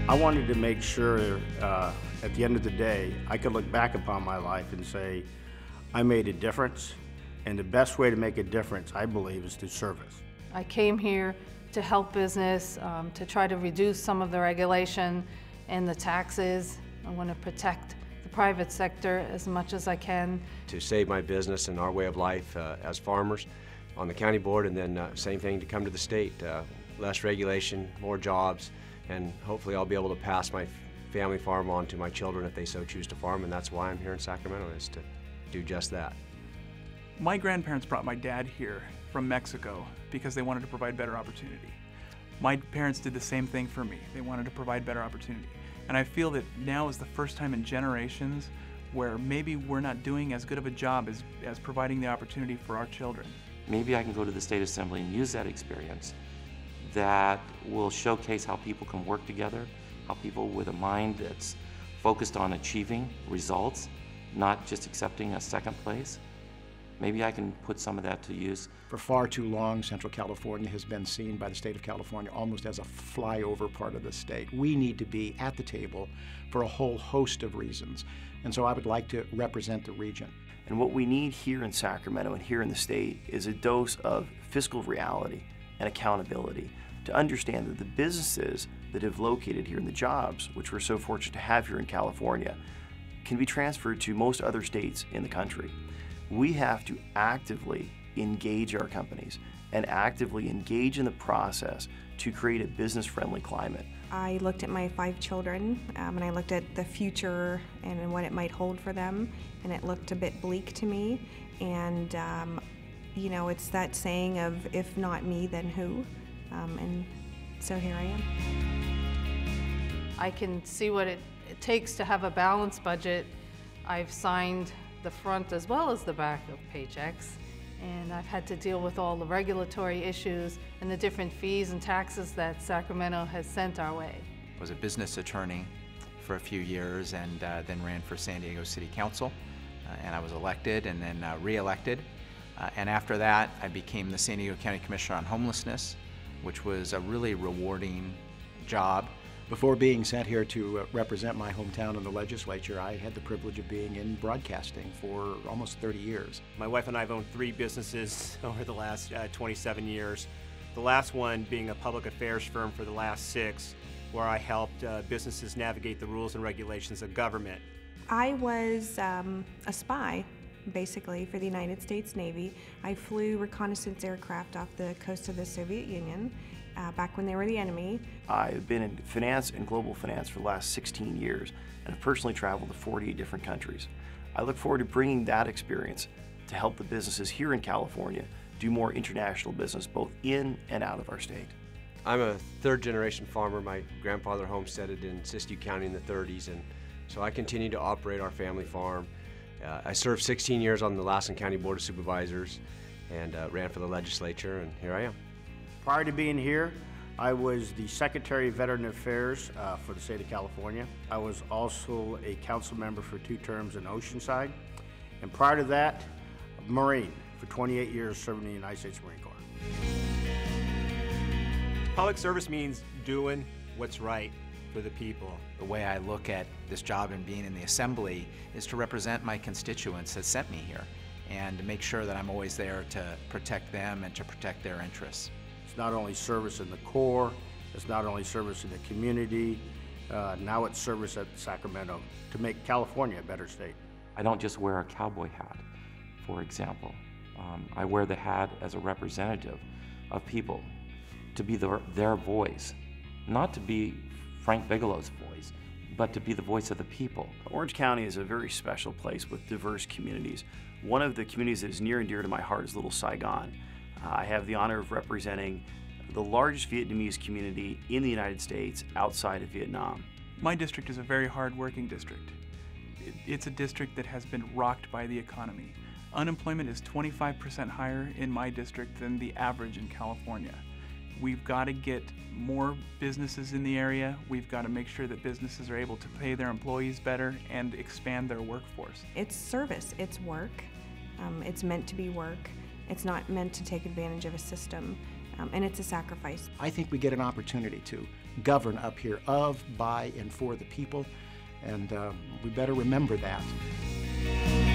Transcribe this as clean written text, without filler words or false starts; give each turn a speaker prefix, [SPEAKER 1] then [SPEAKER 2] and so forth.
[SPEAKER 1] I wanted to make sure at the end of the day, I could look back upon my life and say, I made a difference, and the best way to make a difference, I believe, is through service.
[SPEAKER 2] I came here to help business, to try to reduce some of the regulation and the taxes. I want to protect the private sector as much as I can.
[SPEAKER 3] To save my business and our way of life as farmers on the county board, and then same thing to come to the state. Less regulation, more jobs, and hopefully I'll be able to pass my family farm on to my children if they so choose to farm, and that's why I'm here in Sacramento, is to do just that.
[SPEAKER 4] My grandparents brought my dad here from Mexico because they wanted to provide better opportunity. My parents did the same thing for me. They wanted to provide better opportunity. And I feel that now is the first time in generations where maybe we're not doing as good of a job as providing the opportunity for our children.
[SPEAKER 5] Maybe I can go to the State Assembly and use that experience that will showcase how people can work together, how people with a mind that's focused on achieving results, not just accepting a second place. Maybe I can put some of that to use.
[SPEAKER 6] For far too long, Central California has been seen by the state of California almost as a flyover part of the state. We need to be at the table for a whole host of reasons. And so I would like to represent the region.
[SPEAKER 7] And what we need here in Sacramento and here in the state is a dose of fiscal reality and accountability to understand that the businesses that have located here and the jobs, which we're so fortunate to have here in California, can be transferred to most other states in the country. We have to actively engage our companies and actively engage in the process to create a business-friendly climate.
[SPEAKER 8] I looked at my 5 children and I looked at the future and what it might hold for them, and it looked a bit bleak to me. And you know, it's that saying of, if not me, then who? And so here I am.
[SPEAKER 2] I can see what it takes to have a balanced budget. I've signed the front as well as the back of paychecks, and I've had to deal with all the regulatory issues and the different fees and taxes that Sacramento has sent our way.
[SPEAKER 9] I was a business attorney for a few years, and then ran for San Diego City Council, and I was elected and then re-elected. And after that, I became the San Diego County Commissioner on Homelessness, which was a really rewarding job.
[SPEAKER 6] Before being sent here to represent my hometown in the legislature, I had the privilege of being in broadcasting for almost 30 years.
[SPEAKER 10] My wife and I have owned 3 businesses over the last 27 years. The last one being a public affairs firm for the last 6, where I helped businesses navigate the rules and regulations of government.
[SPEAKER 8] I was a spy, basically, for the United States Navy. I flew reconnaissance aircraft off the coast of the Soviet Union back when they were the enemy.
[SPEAKER 7] I've been in finance and global finance for the last 16 years and have personally traveled to 48 different countries. I look forward to bringing that experience to help the businesses here in California do more international business, both in and out of our state.
[SPEAKER 3] I'm a 3rd-generation farmer. My grandfather homesteaded in Siskiyou County in the 30s, and so I continue to operate our family farm. I served 16 years on the Lassen County Board of Supervisors and ran for the legislature, and here I am.
[SPEAKER 1] Prior to being here, I was the Secretary of Veteran Affairs for the state of California. I was also a council member for 2 terms in Oceanside. And prior to that, a Marine for 28 years serving in the United States Marine Corps.
[SPEAKER 10] Public service means doing what's right for the people.
[SPEAKER 9] The way I look at this job and being in the assembly is to represent my constituents that sent me here, and to make sure that I'm always there to protect them and to protect their interests.
[SPEAKER 1] It's not only service in the Corps, it's not only service in the community, now it's service at Sacramento to make California a better state.
[SPEAKER 5] I don't just wear a cowboy hat, for example. I wear the hat as a representative of people, to be their voice, not to be Frank Bigelow's voice, but to be the voice of the people.
[SPEAKER 7] Orange County is a very special place with diverse communities. One of the communities that is near and dear to my heart is Little Saigon. I have the honor of representing the largest Vietnamese community in the United States outside of Vietnam.
[SPEAKER 4] My district is a very hard-working district. It's a district that has been rocked by the economy. Unemployment is 25% higher in my district than the average in California. We've got to get more businesses in the area. We've got to make sure that businesses are able to pay their employees better and expand their workforce.
[SPEAKER 8] It's service, it's work. It's meant to be work. It's not meant to take advantage of a system, and it's a sacrifice.
[SPEAKER 6] I think we get an opportunity to govern up here of, by, and for the people, and we better remember that.